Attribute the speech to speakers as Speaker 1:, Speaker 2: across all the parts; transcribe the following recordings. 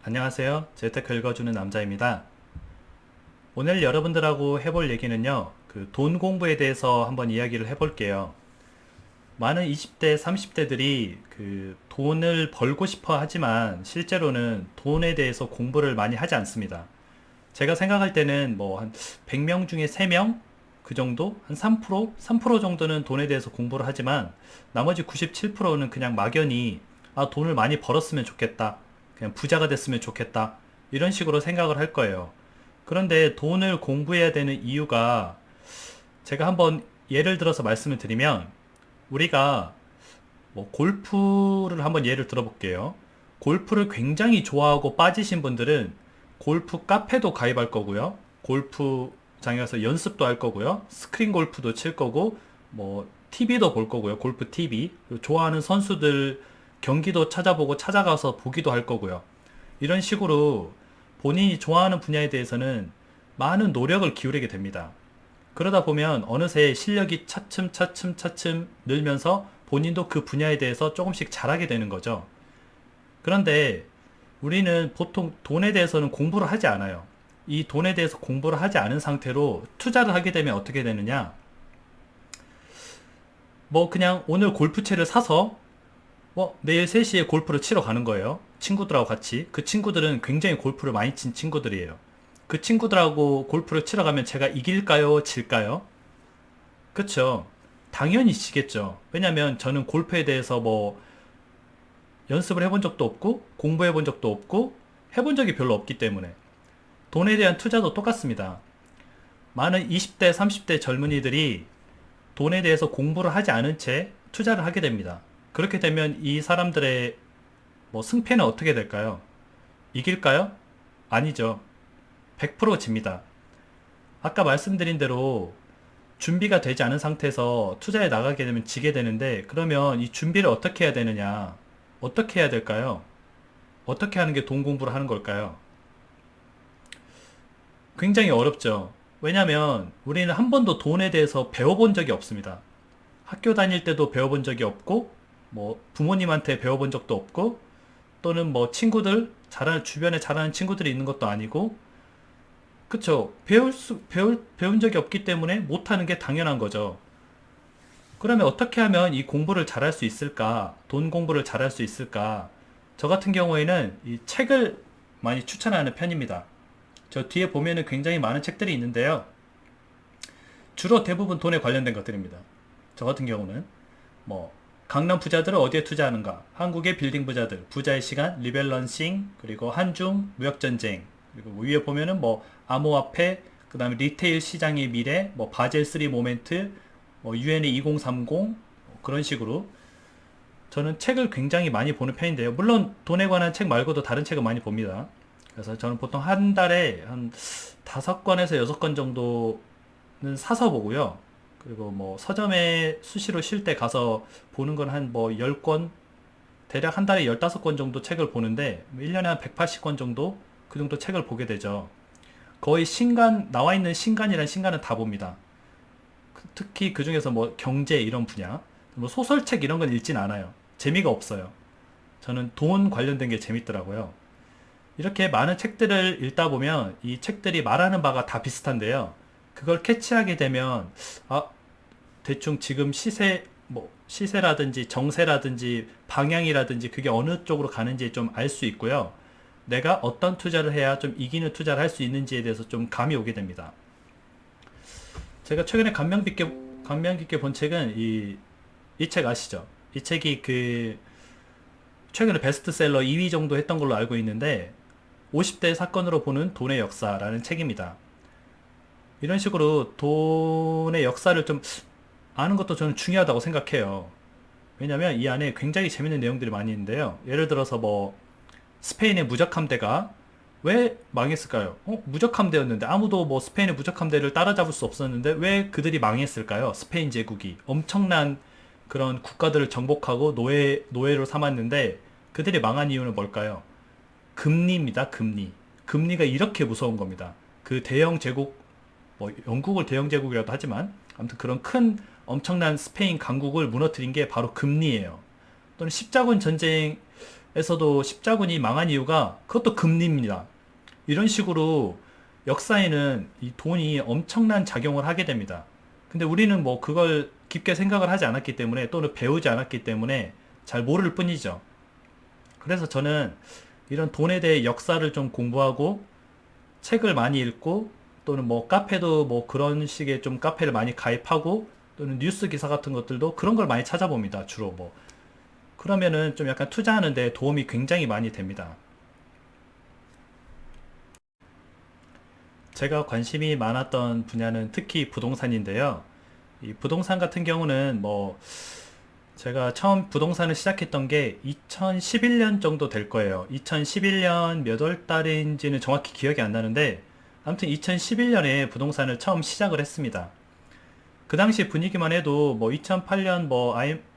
Speaker 1: 안녕하세요. 재테크 읽어주는 남자입니다. 오늘 여러분들하고 해볼 얘기는요, 돈 공부에 대해서 한번 이야기를 해볼게요. 많은 20대, 30대들이 돈을 벌고 싶어 하지만 실제로는 돈에 대해서 공부를 많이 하지 않습니다. 제가 생각할 때는 뭐 한 100명 중에 3명? 그 정도? 한 3%? 3% 정도는 돈에 대해서 공부를 하지만 나머지 97%는 그냥 막연히 돈을 많이 벌었으면 좋겠다. 그냥 부자가 됐으면 좋겠다. 이런 식으로 생각을 할 거예요. 그런데 돈을 공부해야 되는 이유가 제가 한번 예를 들어서 말씀을 드리면 우리가 뭐 골프를 한번 예를 들어볼게요. 골프를 굉장히 좋아하고 빠지신 분들은 골프 카페도 가입할 거고요. 골프장에 가서 연습도 할 거고요. 스크린 골프도 칠 거고, 뭐, TV도 볼 거고요. 골프 TV. 그리고 좋아하는 선수들 경기도 찾아보고 찾아가서 보기도 할 거고요. 이런 식으로 본인이 좋아하는 분야에 대해서는 많은 노력을 기울이게 됩니다. 그러다 보면 어느새 실력이 차츰 늘면서 본인도 그 분야에 대해서 조금씩 잘하게 되는 거죠. 그런데 우리는 보통 돈에 대해서는 공부를 하지 않아요. 이 돈에 대해서 공부를 하지 않은 상태로 투자를 하게 되면 어떻게 되느냐? 뭐 그냥 오늘 골프채를 사서 뭐 내일 3시에 골프를 치러 가는 거예요. 친구들하고 같이. 그 친구들은 굉장히 골프를 많이 친 친구들이에요. 그 친구들하고 골프를 치러 가면 제가 이길까요? 질까요? 그쵸. 당연히 지겠죠. 왜냐면 저는 골프에 대해서 뭐 연습을 해본 적도 없고 공부해 본 적도 없고 해본 적이 별로 없기 때문에 돈에 대한 투자도 똑같습니다. 많은 20대, 30대 젊은이들이 돈에 대해서 공부를 하지 않은 채 투자를 하게 됩니다. 그렇게 되면 이 사람들의 뭐 승패는 어떻게 될까요? 이길까요? 아니죠. 100% 집니다. 아까 말씀드린 대로 준비가 되지 않은 상태에서 투자에 나가게 되면 지게 되는데 그러면 이 준비를 어떻게 해야 되느냐? 어떻게 해야 될까요? 어떻게 하는 게 돈 공부를 하는 걸까요? 굉장히 어렵죠. 왜냐면 우리는 한 번도 돈에 대해서 배워본 적이 없습니다. 학교 다닐 때도 배워본 적이 없고, 뭐 부모님한테 배워본 적도 없고, 또는 뭐 친구들, 주변에 잘하는 친구들이 있는 것도 아니고, 그쵸. 배운 적이 없기 때문에 못하는 게 당연한 거죠. 그러면 어떻게 하면 이 공부를 잘할 수 있을까? 돈 공부를 잘할 수 있을까? 저 같은 경우에는 이 책을 많이 추천하는 편입니다. 저 뒤에 보면은 굉장히 많은 책들이 있는데요. 주로 대부분 돈에 관련된 것들입니다. 저 같은 경우는 뭐 강남 부자들은 어디에 투자하는가? 한국의 빌딩 부자들, 부자의 시간, 리밸런싱, 그리고 한중 무역 전쟁, 그리고 뭐 위에 보면은 뭐 암호화폐, 그다음에 리테일 시장의 미래, 뭐 바젤 3 모멘트, 뭐 유엔의 2030 그런 식으로 저는 책을 굉장히 많이 보는 편인데요. 물론 돈에 관한 책 말고도 다른 책을 많이 봅니다. 그래서 저는 보통 한 달에 한 5권에서 6권 정도는 사서 보고요. 그리고 뭐 서점에 수시로 쉴 때 가서 보는 건 한 뭐 10권, 대략 한 달에 15권 정도 책을 보는데 1년에 한 180권 정도 그 정도 책을 보게 되죠. 거의 나와 있는 신간이란 신간은 다 봅니다. 특히 그 중에서 뭐 경제 이런 분야, 뭐 소설책 이런 건 읽진 않아요. 재미가 없어요. 저는 돈 관련된 게 재밌더라고요. 이렇게 많은 책들을 읽다 보면 이 책들이 말하는 바가 다 비슷한데요. 그걸 캐치하게 되면 아, 대충 지금 시세라든지 정세라든지 방향이라든지 그게 어느 쪽으로 가는지 좀 알 수 있고요. 내가 어떤 투자를 해야 좀 이기는 투자를 할 수 있는지에 대해서 좀 감이 오게 됩니다. 제가 최근에 감명 깊게 본 책은 이 책 아시죠? 이 책이 최근에 베스트셀러 2위 정도 했던 걸로 알고 있는데 50대 사건으로 보는 돈의 역사라는 책입니다. 이런 식으로 돈의 역사를 좀 아는 것도 저는 중요하다고 생각해요. 왜냐면 이 안에 굉장히 재밌는 내용들이 많이 있는데요. 예를 들어서 뭐 스페인의 무적 함대가 왜 망했을까요? 무적 함대였는데 아무도 뭐 스페인의 무적 함대를 따라잡을 수 없었는데 왜 그들이 망했을까요? 스페인 제국이 엄청난 그런 국가들을 정복하고 노예로 삼았는데 그들이 망한 이유는 뭘까요? 금리입니다. 금리. 금리가 이렇게 무서운 겁니다. 그 대영 제국, 뭐 영국을 대영 제국이라도 하지만 아무튼 그런 큰 엄청난 스페인 강국을 무너뜨린 게 바로 금리예요. 또는 십자군 전쟁 에서도 십자군이 망한 이유가 그것도 금리입니다. 이런 식으로 역사에는 이 돈이 엄청난 작용을 하게 됩니다. 근데 우리는 뭐 그걸 깊게 생각을 하지 않았기 때문에 또는 배우지 않았기 때문에 잘 모를 뿐이죠. 그래서 저는 이런 돈에 대해 역사를 좀 공부하고 책을 많이 읽고 또는 뭐 카페도 뭐 그런 식의 좀 카페를 많이 가입하고 또는 뉴스 기사 같은 것들도 그런 걸 많이 찾아봅니다. 주로 뭐 그러면은 좀 약간 투자하는데 도움이 굉장히 많이 됩니다. 제가 관심이 많았던 분야는 특히 부동산인데요. 이 부동산 같은 경우는 뭐 제가 처음 부동산을 시작했던 게 2011년 정도 될 거예요. 2011년 몇 월 달인지는 정확히 기억이 안 나는데 아무튼 2011년에 부동산을 처음 시작을 했습니다. 그 당시 분위기만 해도 뭐 2008년 뭐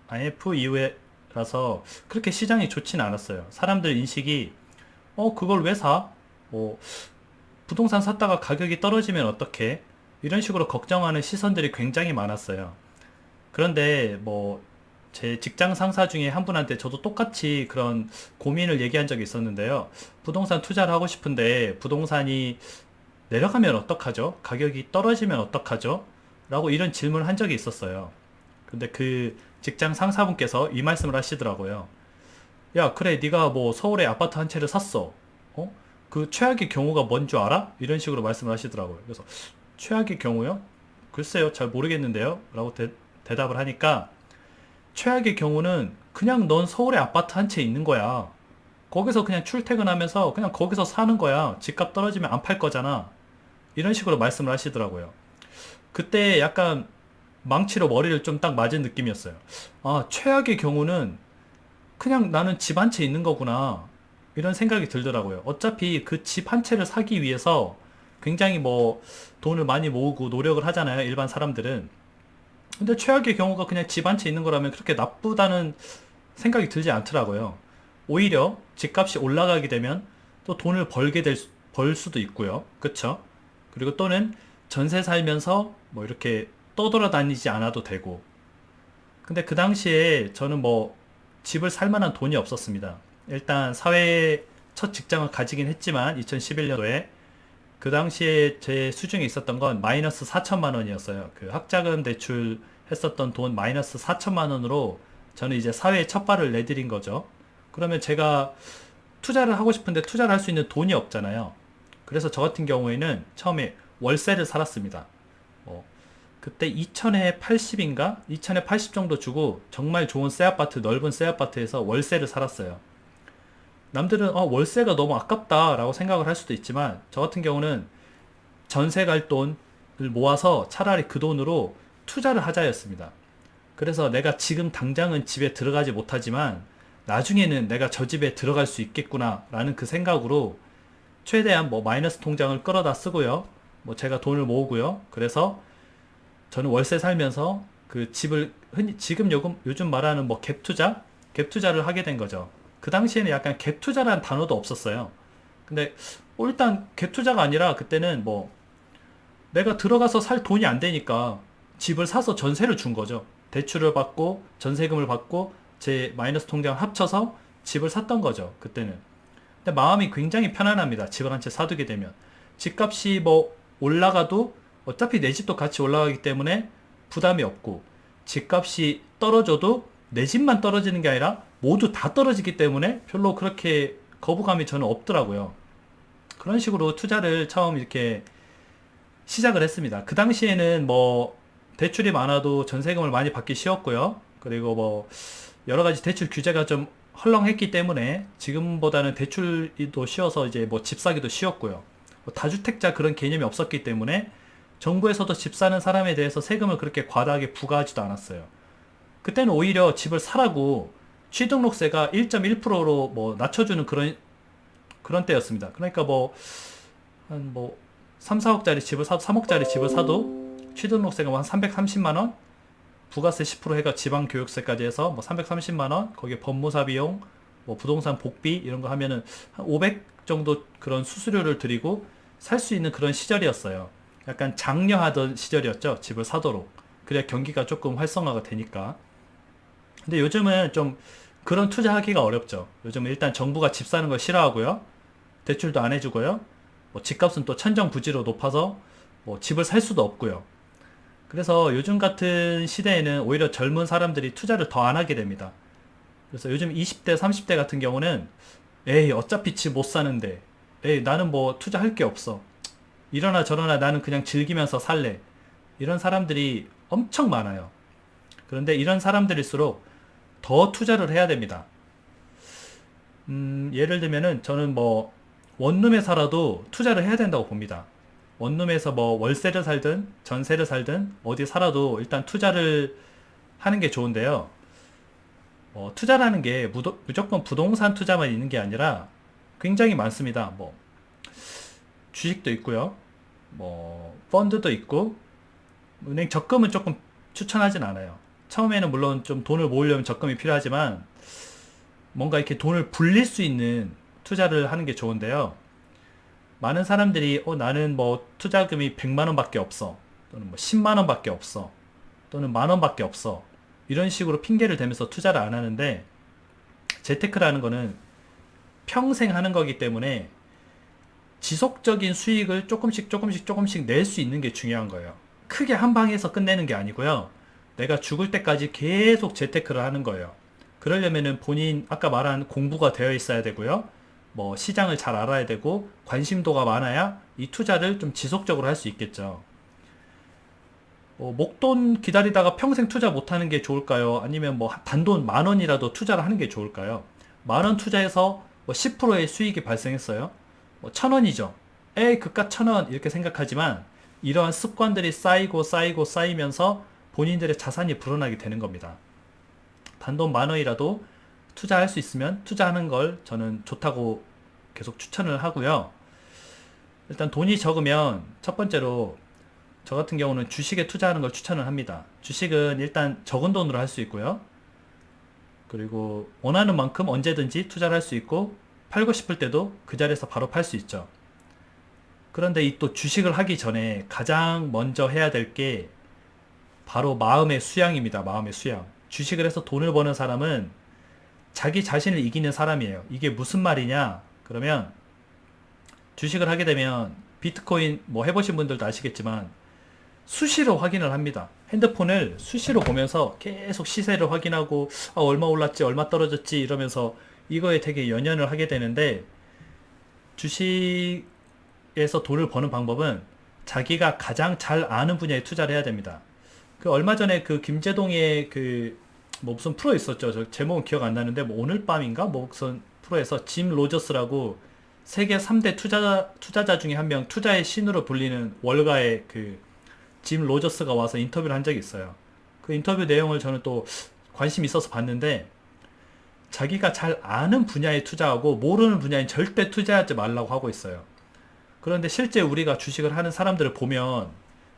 Speaker 1: IMF 이후에라서 그렇게 시장이 좋진 않았어요. 사람들 인식이 그걸 왜 사? 뭐 부동산 샀다가 가격이 떨어지면 어떡해? 이런 식으로 걱정하는 시선들이 굉장히 많았어요. 그런데 뭐 제 직장 상사 중에 한 분한테 저도 똑같이 그런 고민을 얘기한 적이 있었는데요. 부동산 투자를 하고 싶은데 부동산이 내려가면 어떡하죠? 가격이 떨어지면 어떡하죠? 라고 이런 질문을 한 적이 있었어요. 근데 그 직장 상사분께서 이 말씀을 하시더라고요. 야, 그래, 네가 뭐 서울에 아파트 한 채를 샀어. 그 최악의 경우가 뭔 줄 알아? 이런 식으로 말씀을 하시더라고요. 그래서 최악의 경우요? 글쎄요, 잘 모르겠는데요. 라고 대답을 하니까 최악의 경우는 그냥 넌 서울에 아파트 한 채 있는 거야. 거기서 그냥 출퇴근하면서 그냥 거기서 사는 거야. 집값 떨어지면 안 팔 거잖아. 이런 식으로 말씀을 하시더라고요. 그때 약간 망치로 머리를 좀 딱 맞은 느낌이었어요. 아, 최악의 경우는 그냥 나는 집 한 채 있는 거구나. 이런 생각이 들더라고요. 어차피 그 집 한 채를 사기 위해서 굉장히 뭐 돈을 많이 모으고 노력을 하잖아요. 일반 사람들은. 근데 최악의 경우가 그냥 집 한 채 있는 거라면 그렇게 나쁘다는 생각이 들지 않더라고요. 오히려 집값이 올라가게 되면 또 돈을 벌 수도 있고요. 그쵸? 그리고 또는 전세 살면서 뭐 이렇게 떠돌아다니지 않아도 되고. 근데 그 당시에 저는 뭐 집을 살 만한 돈이 없었습니다. 일단 사회에 첫 직장을 가지긴 했지만 2011년도에 그 당시에 제 수중에 있었던 건 마이너스 4천만 원이었어요. 그 학자금 대출 했었던 돈 마이너스 4천만 원으로 저는 이제 사회에 첫 발을 내디딘 거죠. 그러면 제가 투자를 하고 싶은데 투자를 할 수 있는 돈이 없잖아요. 그래서 저 같은 경우에는 처음에 월세를 살았습니다. 뭐 그때 2000에 80인가? 2000에 80 정도 주고 정말 좋은 새 아파트, 넓은 새 아파트에서 월세를 살았어요. 남들은 월세가 너무 아깝다라고 생각을 할 수도 있지만 저 같은 경우는 전세 갈 돈을 모아서 차라리 그 돈으로 투자를 하자였습니다. 그래서 내가 지금 당장은 집에 들어가지 못하지만 나중에는 내가 저 집에 들어갈 수 있겠구나라는 그 생각으로 최대한 뭐 마이너스 통장을 끌어다 쓰고요. 뭐 제가 돈을 모으고요. 그래서 저는 월세 살면서 그 집을 흔히 지금 요즘 말하는 뭐 갭 투자? 갭 투자를 하게 된 거죠. 그 당시에는 약간 갭 투자라는 단어도 없었어요. 근데 일단 갭 투자가 아니라 그때는 뭐 내가 들어가서 살 돈이 안 되니까 집을 사서 전세를 준 거죠. 대출을 받고 전세금을 받고 제 마이너스 통장을 합쳐서 집을 샀던 거죠. 그때는. 근데 마음이 굉장히 편안합니다. 집을 한 채 사두게 되면. 집값이 뭐 올라가도 어차피 내 집도 같이 올라가기 때문에 부담이 없고 집값이 떨어져도 내 집만 떨어지는 게 아니라 모두 다 떨어지기 때문에 별로 그렇게 거부감이 저는 없더라고요. 그런 식으로 투자를 처음 이렇게 시작을 했습니다. 그 당시에는 뭐 대출이 많아도 전세금을 많이 받기 쉬웠고요. 그리고 뭐 여러 가지 대출 규제가 좀 헐렁했기 때문에 지금보다는 대출도 쉬워서 이제 뭐 집 사기도 쉬웠고요. 뭐 다주택자 그런 개념이 없었기 때문에 정부에서도 집 사는 사람에 대해서 세금을 그렇게 과다하게 부과하지도 않았어요. 그때는 오히려 집을 사라고 취등록세가 1.1%로 뭐 낮춰주는 그런 때였습니다. 그러니까 뭐 한 뭐 3, 4억짜리 집을 사도 3억짜리 집을 사도 취등록세가 뭐 한 330만 원, 부가세 10% 해가 지방교육세까지 해서 뭐 330만 원, 거기에 법무사 비용, 뭐 부동산 복비 이런 거 하면은 한 500 정도 그런 수수료를 드리고 살 수 있는 그런 시절이었어요. 약간 장려하던 시절이었죠. 집을 사도록. 그래야 경기가 조금 활성화가 되니까. 근데 요즘은 좀 그런 투자하기가 어렵죠. 요즘 일단 정부가 집 사는 걸 싫어하고요. 대출도 안 해주고요. 뭐 집값은 또 천정부지로 높아서 뭐 집을 살 수도 없고요. 그래서 요즘 같은 시대에는 오히려 젊은 사람들이 투자를 더 안 하게 됩니다. 그래서 요즘 20대, 30대 같은 경우는 에이 어차피 집 못 사는데 에이 나는 뭐 투자할 게 없어. 이러나 저러나 나는 그냥 즐기면서 살래. 이런 사람들이 엄청 많아요. 그런데 이런 사람들일수록 더 투자를 해야 됩니다. 예를 들면은 저는 뭐 원룸에 살아도 투자를 해야 된다고 봅니다. 원룸에서 뭐 월세를 살든 전세를 살든 어디 살아도 일단 투자를 하는 게 좋은데요. 투자라는 게 무조건 부동산 투자만 있는 게 아니라 굉장히 많습니다. 뭐 주식도 있고요. 뭐 펀드도 있고 은행 적금은 조금 추천하진 않아요. 처음에는 물론 좀 돈을 모으려면 적금이 필요하지만 뭔가 이렇게 돈을 불릴 수 있는 투자를 하는 게 좋은데요. 많은 사람들이 나는 뭐 투자금이 100만 원밖에 없어. 또는 뭐 10만 원밖에 없어. 또는 만 원밖에 없어. 이런 식으로 핑계를 대면서 투자를 안 하는데 재테크라는 거는 평생 하는 거기 때문에 지속적인 수익을 조금씩 낼 수 있는 게 중요한 거예요. 크게 한 방에서 끝내는 게 아니고요. 내가 죽을 때까지 계속 재테크를 하는 거예요. 그러려면은 본인 아까 말한 공부가 되어 있어야 되고요. 뭐 시장을 잘 알아야 되고 관심도가 많아야 이 투자를 좀 지속적으로 할 수 있겠죠. 목돈 기다리다가 평생 투자 못하는 게 좋을까요? 아니면 뭐 단돈 만 원이라도 투자를 하는 게 좋을까요? 만 원 투자해서 뭐 10%의 수익이 발생했어요. 뭐 1,000원이죠. 에이 그깟 1,000원 이렇게 생각하지만 이러한 습관들이 쌓이면서 본인들의 자산이 불어나게 되는 겁니다. 단돈 만 원이라도 투자할 수 있으면 투자하는 걸 저는 좋다고 계속 추천을 하고요. 일단 돈이 적으면 첫 번째로 저 같은 경우는 주식에 투자하는 걸 추천을 합니다. 주식은 일단 적은 돈으로 할 수 있고요. 그리고 원하는 만큼 언제든지 투자를 할 수 있고 팔고 싶을 때도 그 자리에서 바로 팔 수 있죠. 그런데 이 또 주식을 하기 전에 가장 먼저 해야 될 게 바로 마음의 수양입니다. 마음의 수양. 주식을 해서 돈을 버는 사람은 자기 자신을 이기는 사람이에요. 이게 무슨 말이냐? 그러면 주식을 하게 되면 비트코인 뭐 해보신 분들도 아시겠지만 수시로 확인을 합니다. 핸드폰을 수시로 보면서 계속 시세를 확인하고 얼마 올랐지 얼마 떨어졌지 이러면서 이거에 되게 연연을 하게 되는데 주식에서 돈을 버는 방법은 자기가 가장 잘 아는 분야에 투자를 해야 됩니다. 그 얼마 전에 그 김제동의 그 뭐 무슨 프로 있었죠. 저 제목은 기억 안 나는데 뭐 오늘 밤인가 뭐 무슨 프로에서 짐 로저스라고 세계 3대 투자자 중에 한 명, 투자의 신으로 불리는 월가의 그 짐 로저스가 와서 인터뷰를 한 적이 있어요. 그 인터뷰 내용을 저는 또 관심 있어서 봤는데 자기가 잘 아는 분야에 투자하고 모르는 분야에 절대 투자하지 말라고 하고 있어요. 그런데 실제 우리가 주식을 하는 사람들을 보면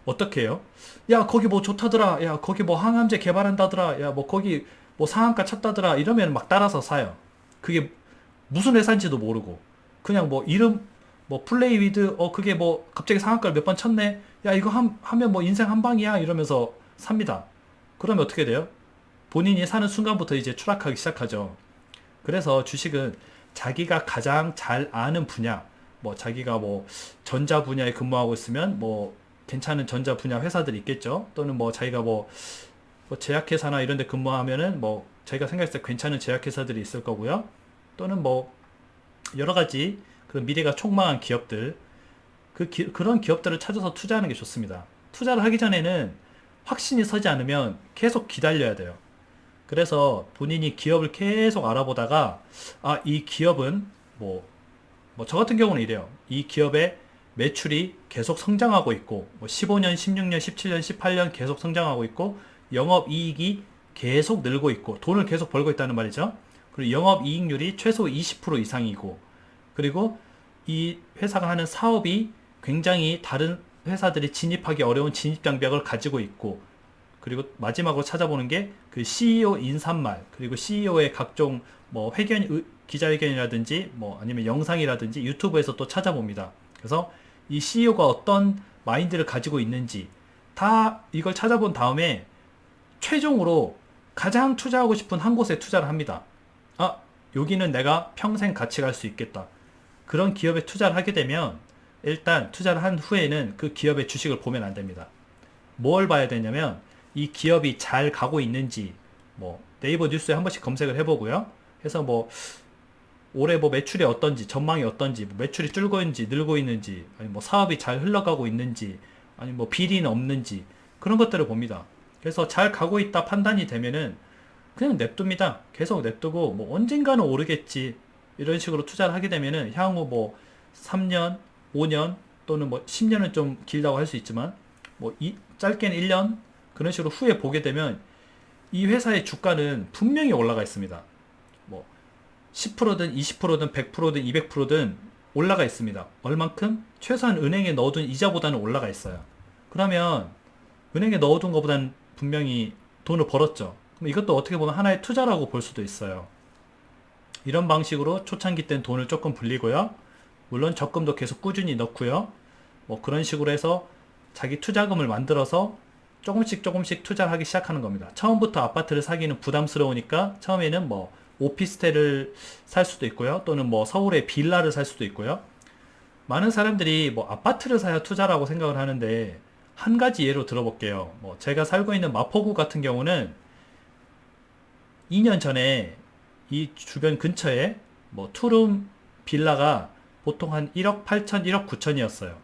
Speaker 1: 어떻게 해요? 야 거기 뭐 좋다더라. 야 거기 뭐 항암제 개발한다더라. 야 뭐 거기 뭐 상한가 쳤다더라. 이러면 막 따라서 사요. 그게 무슨 회사인지도 모르고 그냥 뭐 이름 뭐 플레이 위드 그게 뭐 갑자기 상한가를 몇 번 쳤네. 야 이거 하면 뭐 인생 한 방이야 이러면서 삽니다. 그러면 어떻게 돼요? 본인이 사는 순간부터 이제 추락하기 시작하죠. 그래서 주식은 자기가 가장 잘 아는 분야, 뭐 자기가 뭐 전자 분야에 근무하고 있으면 뭐 괜찮은 전자 분야 회사들이 있겠죠. 또는 뭐 자기가 뭐 제약회사나 이런 데 근무하면은 뭐 자기가 생각했을 때 괜찮은 제약회사들이 있을 거고요. 또는 뭐 여러 가지 그런 미래가 촉망한 기업들, 그런 기업들을 찾아서 투자하는 게 좋습니다. 투자를 하기 전에는 확신이 서지 않으면 계속 기다려야 돼요. 그래서 본인이 기업을 계속 알아보다가 이 기업은 저 같은 경우는 이래요. 이 기업의 매출이 계속 성장하고 있고 15년, 16년, 17년, 18년 계속 성장하고 있고 영업이익이 계속 늘고 있고 돈을 계속 벌고 있다는 말이죠. 그리고 영업이익률이 최소 20% 이상이고 그리고 이 회사가 하는 사업이 굉장히 다른 회사들이 진입하기 어려운 진입장벽을 가지고 있고 그리고 마지막으로 찾아보는 게 그 CEO 인사말 그리고 CEO의 각종 뭐 기자회견이라든지 뭐 아니면 영상이라든지 유튜브에서 또 찾아봅니다. 그래서 이 CEO가 어떤 마인드를 가지고 있는지 다 이걸 찾아본 다음에 최종으로 가장 투자하고 싶은 한 곳에 투자를 합니다. 아, 여기는 내가 평생 같이 갈 수 있겠다. 그런 기업에 투자를 하게 되면 일단 투자를 한 후에는 그 기업의 주식을 보면 안 됩니다. 뭘 봐야 되냐면 이 기업이 잘 가고 있는지 뭐 네이버 뉴스에 한 번씩 검색을 해보고요. 해서 뭐 올해 뭐 매출이 어떤지, 전망이 어떤지, 뭐 매출이 줄고 있는지, 늘고 있는지, 아니 뭐 사업이 잘 흘러가고 있는지, 아니 뭐 비리는 없는지, 그런 것들을 봅니다. 그래서 잘 가고 있다 판단이 되면은 그냥 냅둡니다. 계속 냅두고 뭐 언젠가는 오르겠지. 이런 식으로 투자를 하게 되면은 향후 뭐 3년, 5년 또는 뭐 10년은 좀 길다고 할 수 있지만 뭐 짧게는 1년 그런 식으로 후에 보게 되면 이 회사의 주가는 분명히 올라가 있습니다. 뭐 10%든 20%든 100%든 200%든 올라가 있습니다. 얼만큼? 최소한 은행에 넣어둔 이자보다는 올라가 있어요. 그러면 은행에 넣어둔 것보다는 분명히 돈을 벌었죠. 그럼 이것도 어떻게 보면 하나의 투자라고 볼 수도 있어요. 이런 방식으로 초창기 땐 돈을 조금 불리고요. 물론 적금도 계속 꾸준히 넣고요. 뭐 그런 식으로 해서 자기 투자금을 만들어서 조금씩 조금씩 투자를 하기 시작하는 겁니다. 처음부터 아파트를 사기는 부담스러우니까 처음에는 뭐 오피스텔을 살 수도 있고요. 또는 뭐 서울에 빌라를 살 수도 있고요. 많은 사람들이 뭐 아파트를 사야 투자라고 생각을 하는데 한 가지 예로 들어볼게요. 뭐 제가 살고 있는 마포구 같은 경우는 2년 전에 이 주변 근처에 뭐 투룸 빌라가 보통 한 1억 8천, 1억 9천이었어요.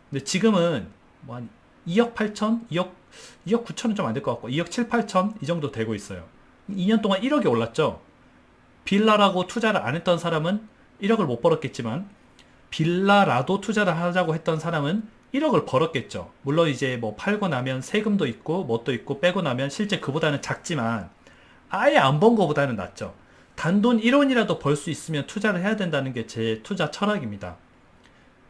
Speaker 1: 근데 지금은 뭐 한 2억 8천, 2억 9천은 좀 안 될 것 같고 2억 7, 8천 이 정도 되고 있어요. 2년 동안 1억이 올랐죠. 빌라라고 투자를 안 했던 사람은 1억을 못 벌었겠지만 빌라라도 투자를 하자고 했던 사람은 1억을 벌었겠죠. 물론 이제 뭐 팔고 나면 세금도 있고 뭣도 있고 빼고 나면 실제 그보다는 작지만 아예 안 번 거보다는 낫죠. 단돈 1원이라도 벌 수 있으면 투자를 해야 된다는 게 제 투자 철학입니다.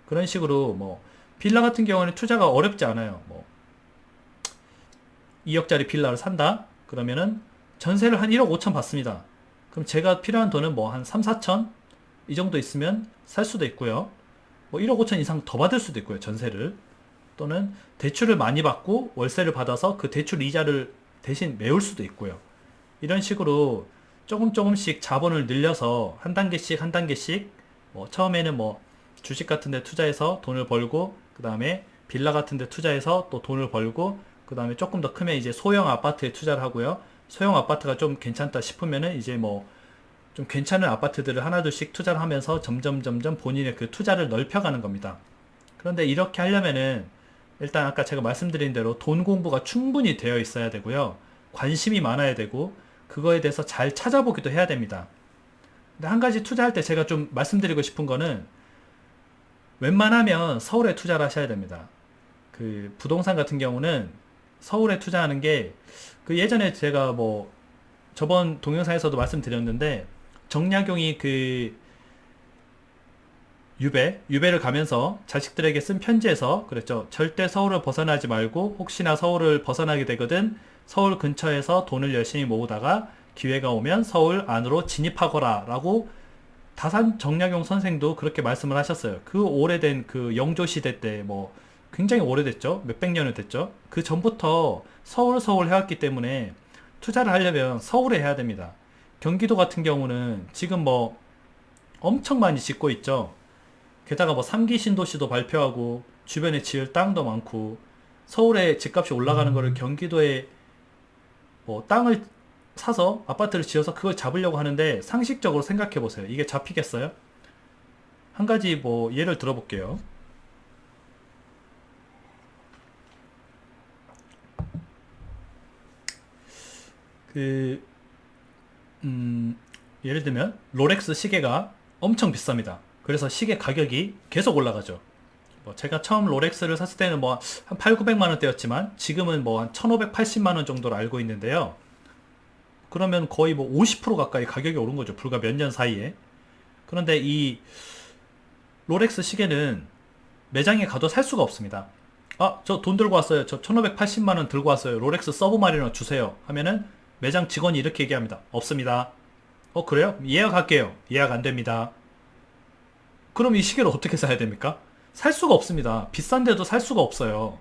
Speaker 1: 그런 식으로 뭐 빌라 같은 경우는 투자가 어렵지 않아요. 뭐 2억짜리 빌라를 산다? 그러면은 전세를 한 1억 5천 받습니다. 그럼 제가 필요한 돈은 뭐 한 3, 4천? 이 정도 있으면 살 수도 있고요. 뭐 1억 5천 이상 더 받을 수도 있고요. 전세를. 또는 대출을 많이 받고 월세를 받아서 그 대출 이자를 대신 메울 수도 있고요. 이런 식으로 조금 조금씩 자본을 늘려서 한 단계씩 한 단계씩 뭐 처음에는 뭐 주식 같은 데 투자해서 돈을 벌고 그 다음에 빌라 같은 데 투자해서 또 돈을 벌고 그 다음에 조금 더 크면 이제 소형 아파트에 투자를 하고요. 소형 아파트가 좀 괜찮다 싶으면은 이제 뭐 좀 괜찮은 아파트들을 하나둘씩 투자를 하면서 점점 본인의 그 투자를 넓혀가는 겁니다. 그런데 이렇게 하려면은 일단 아까 제가 말씀드린 대로 돈 공부가 충분히 되어 있어야 되고요. 관심이 많아야 되고 그거에 대해서 잘 찾아보기도 해야 됩니다. 근데 한 가지 투자할 때 제가 좀 말씀드리고 싶은 거는 웬만하면 서울에 투자를 하셔야 됩니다. 그 부동산 같은 경우는 서울에 투자하는 게 그 예전에 제가 뭐 저번 동영상에서도 말씀드렸는데 정약용이 그 유배를 가면서 자식들에게 쓴 편지에서 그랬죠. 절대 서울을 벗어나지 말고 혹시나 서울을 벗어나게 되거든 서울 근처에서 돈을 열심히 모으다가 기회가 오면 서울 안으로 진입하거라 라고 다산 정약용 선생도 그렇게 말씀을 하셨어요. 그 오래된 그 영조시대 때 뭐 굉장히 오래됐죠. 몇백 년을 됐죠. 그 전부터 서울 해왔기 때문에 투자를 하려면 서울에 해야 됩니다. 경기도 같은 경우는 지금 뭐 엄청 많이 짓고 있죠. 게다가 뭐 3기 신도시도 발표하고 주변에 지을 땅도 많고 서울에 집값이 올라가는 거를 경기도에 뭐 땅을 사서 아파트를 지어서 그걸 잡으려고 하는데 상식적으로 생각해 보세요. 이게 잡히겠어요? 한 가지 뭐 예를 들어볼게요. 그 예를 들면 롤렉스 시계가 엄청 비쌉니다. 그래서 시계 가격이 계속 올라가죠. 뭐 제가 처음 롤렉스를 샀을 때는 뭐 한 8, 900만 원대였지만 지금은 뭐 한 1580만 원 정도로 알고 있는데요. 그러면 거의 뭐 50% 가까이 가격이 오른 거죠. 불과 몇 년 사이에. 그런데 이 롤렉스 시계는 매장에 가도 살 수가 없습니다. 아, 저 돈 들고 왔어요. 저 1580만 원 들고 왔어요. 롤렉스 서브마리너 주세요. 하면은 매장 직원이 이렇게 얘기합니다. 없습니다. 그래요? 예약할게요. 예약 안 됩니다. 그럼 이 시계를 어떻게 사야 됩니까? 살 수가 없습니다. 비싼데도 살 수가 없어요.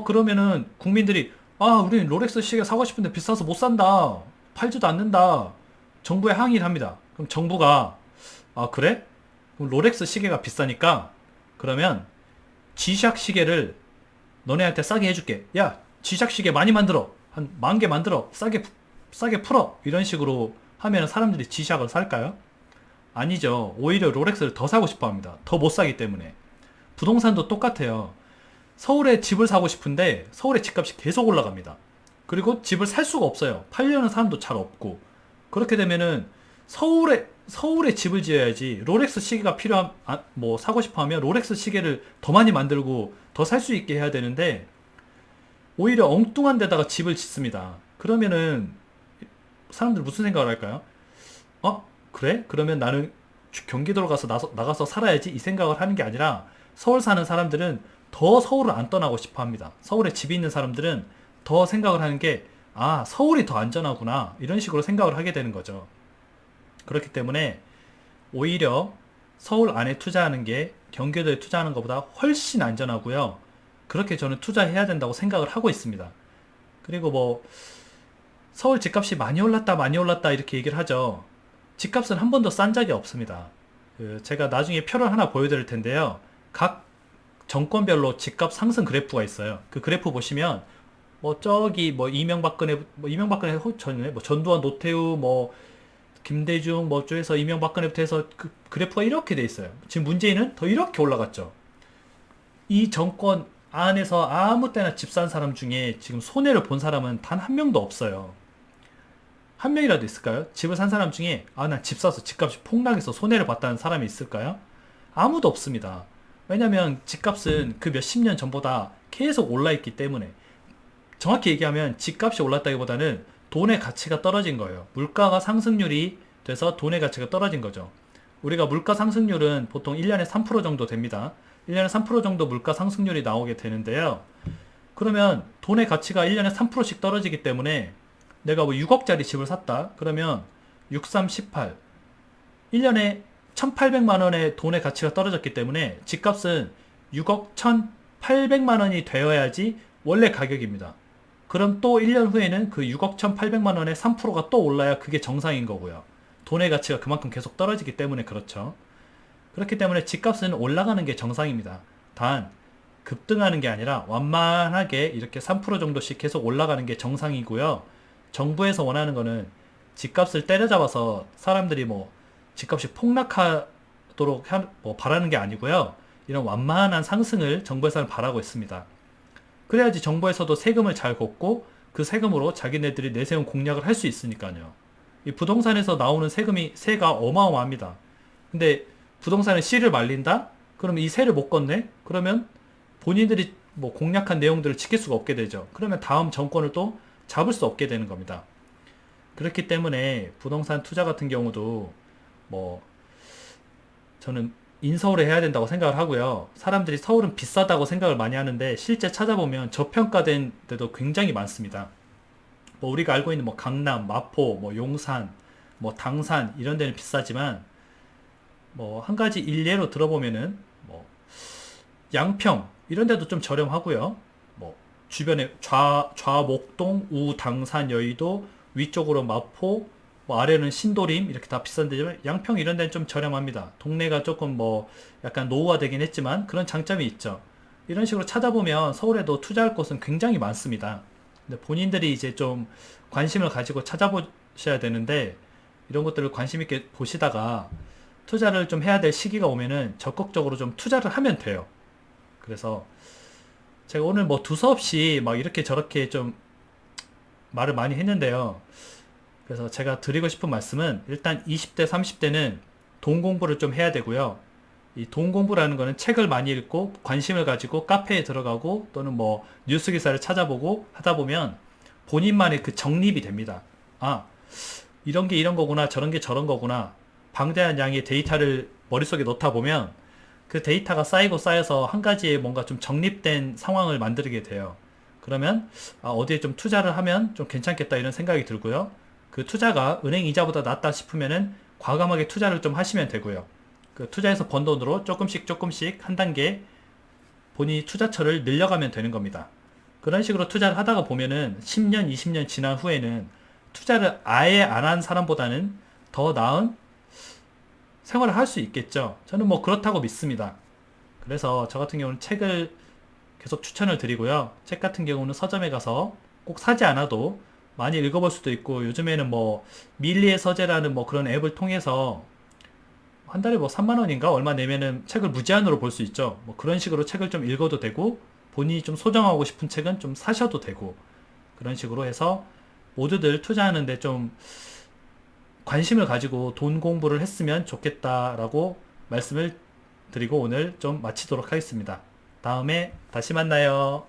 Speaker 1: 그러면은 국민들이 우린 롤렉스 시계 사고 싶은데 비싸서 못 산다. 팔지도 않는다. 정부에 항의를 합니다. 그럼 정부가 아 그래? 그럼 롤렉스 시계가 비싸니까 그러면 G샥 시계를 너네한테 싸게 해줄게. 야 G샥 시계 많이 만들어. 한 10,000개 만들어. 싸게 풀어. 이런 식으로 하면 사람들이 G샥을 살까요? 아니죠. 오히려 롤렉스를 더 사고 싶어 합니다. 더 못 사기 때문에. 부동산도 똑같아요. 서울에 집을 사고 싶은데 서울의 집값이 계속 올라갑니다. 그리고 집을 살 수가 없어요. 팔려는 사람도 잘 없고. 그렇게 되면은 서울에 집을 지어야지. 롤렉스 시계가 뭐 사고 싶어 하면 롤렉스 시계를 더 많이 만들고 더 살 수 있게 해야 되는데 오히려 엉뚱한 데다가 집을 짓습니다. 그러면은 사람들 무슨 생각을 할까요? 그래? 그러면 나는 경기도로 가서 나가서 살아야지 이 생각을 하는 게 아니라 서울 사는 사람들은 더 서울을 안 떠나고 싶어 합니다. 서울에 집이 있는 사람들은 더 생각을 하는 게 서울이 더 안전하구나 이런 식으로 생각을 하게 되는 거죠. 그렇기 때문에 오히려 서울 안에 투자하는 게 경기도에 투자하는 것보다 훨씬 안전하고요. 그렇게 저는 투자해야 된다고 생각을 하고 있습니다. 그리고 뭐 서울 집값이 많이 올랐다 이렇게 얘기를 하죠. 집값은 한 번도 싼 적이 없습니다. 제가 나중에 표를 하나 보여드릴 텐데요. 각 정권별로 집값 상승 그래프가 있어요. 그 그래프 보시면 뭐 저기 뭐 이명박근혜 전에 뭐 전두환 노태우 뭐 김대중 뭐 쪽에서 이명박근혜부터 해서 그 그래프가 이렇게 돼 있어요. 지금 문재인은 더 이렇게 올라갔죠. 이 정권 안에서 아무 때나 집 산 사람 중에 지금 손해를 본 사람은 단 한 명도 없어요. 한 명이라도 있을까요? 집을 산 사람 중에 난 집 사서 집값이 폭락해서 손해를 봤다는 사람이 있을까요? 아무도 없습니다. 왜냐면 집값은 그 몇십 년 전보다 계속 올라있기 때문에. 정확히 얘기하면 집값이 올랐다기보다는 돈의 가치가 떨어진 거예요. 물가가 상승률이 돼서 돈의 가치가 떨어진 거죠. 우리가 물가 상승률은 보통 1년에 3% 정도 됩니다. 1년에 3% 정도 물가 상승률이 나오게 되는데요. 그러면 돈의 가치가 1년에 3%씩 떨어지기 때문에 내가 뭐 6억짜리 집을 샀다. 그러면 6, 3, 18. 1년에 1,800만 원의 돈의 가치가 떨어졌기 때문에 집값은 6억 1,800만 원이 되어야지 원래 가격입니다. 그럼 또 1년 후에는 그 6억 1,800만 원의 3%가 또 올라야 그게 정상인 거고요. 돈의 가치가 그만큼 계속 떨어지기 때문에 그렇죠. 그렇기 때문에 집값은 올라가는 게 정상입니다. 단 급등하는 게 아니라 완만하게 이렇게 3% 정도씩 계속 올라가는 게 정상이고요. 정부에서 원하는 거는 집값을 때려잡아서 사람들이 뭐 집값이 폭락하도록 바라는 게 아니고요. 이런 완만한 상승을 정부에서는 바라고 있습니다. 그래야지 정부에서도 세금을 잘 걷고 그 세금으로 자기네들이 내세운 공약을 할 수 있으니까요. 이 부동산에서 나오는 세가 어마어마합니다. 근데 부동산에 씨를 말린다? 그러면 이 세를 못 걷네? 그러면 본인들이 뭐 공약한 내용들을 지킬 수가 없게 되죠. 그러면 다음 정권을 또 잡을 수 없게 되는 겁니다. 그렇기 때문에 부동산 투자 같은 경우도 뭐 저는 인서울에 해야 된다고 생각을 하고요. 사람들이 서울은 비싸다고 생각을 많이 하는데 실제 찾아보면 저평가된 데도 굉장히 많습니다. 뭐 우리가 알고 있는 뭐 강남, 마포, 뭐 용산, 뭐 당산 이런 데는 비싸지만 뭐 한 가지 일례로 들어보면은 뭐 양평 이런 데도 좀 저렴하고요. 뭐 주변에 좌목동, 당산, 여의도 위쪽으로 마포 뭐 아래는 신도림 이렇게 다 비싼데 양평 이런 데는 좀 저렴합니다. 동네가 조금 뭐 약간 노후화되긴 했지만 그런 장점이 있죠. 이런 식으로 찾아보면 서울에도 투자할 곳은 굉장히 많습니다. 근데 본인들이 이제 좀 관심을 가지고 찾아보셔야 되는데 이런 것들을 관심 있게 보시다가 투자를 좀 해야 될 시기가 오면은 적극적으로 좀 투자를 하면 돼요. 그래서 제가 오늘 뭐 두서없이 막 이렇게 저렇게 좀 말을 많이 했는데요. 그래서 제가 드리고 싶은 말씀은 일단 20대, 30대는 돈 공부를 좀 해야 되고요. 이 돈 공부라는 거는 책을 많이 읽고 관심을 가지고 카페에 들어가고 또는 뭐 뉴스 기사를 찾아보고 하다 보면 본인만의 그 정립이 됩니다. 이런 게 이런 거구나, 저런 게 저런 거구나. 방대한 양의 데이터를 머릿속에 넣다 보면 그 데이터가 쌓이고 쌓여서 한 가지에 뭔가 좀 정립된 상황을 만들게 돼요. 그러면 어디에 좀 투자를 하면 좀 괜찮겠다 이런 생각이 들고요. 그 투자가 은행 이자보다 낫다 싶으면은 과감하게 투자를 좀 하시면 되고요. 그 투자해서 번 돈으로 조금씩 한 단계 본인이 투자처를 늘려가면 되는 겁니다. 그런 식으로 투자를 하다가 보면은 10년, 20년 지난 후에는 투자를 아예 안 한 사람보다는 더 나은 생활을 할 수 있겠죠. 저는 뭐 그렇다고 믿습니다. 그래서 저 같은 경우는 책을 계속 추천을 드리고요. 책 같은 경우는 서점에 가서 꼭 사지 않아도 많이 읽어볼 수도 있고, 요즘에는 뭐 밀리의 서재라는 뭐 그런 앱을 통해서 한 달에 뭐 3만 원인가 얼마 내면은 책을 무제한으로 볼 수 있죠. 뭐 그런 식으로 책을 좀 읽어도 되고, 본인이 좀 소장하고 싶은 책은 좀 사셔도 되고, 그런 식으로 해서 모두들 투자하는데 좀 관심을 가지고 돈 공부를 했으면 좋겠다라고 말씀을 드리고 오늘 좀 마치도록 하겠습니다. 다음에 다시 만나요.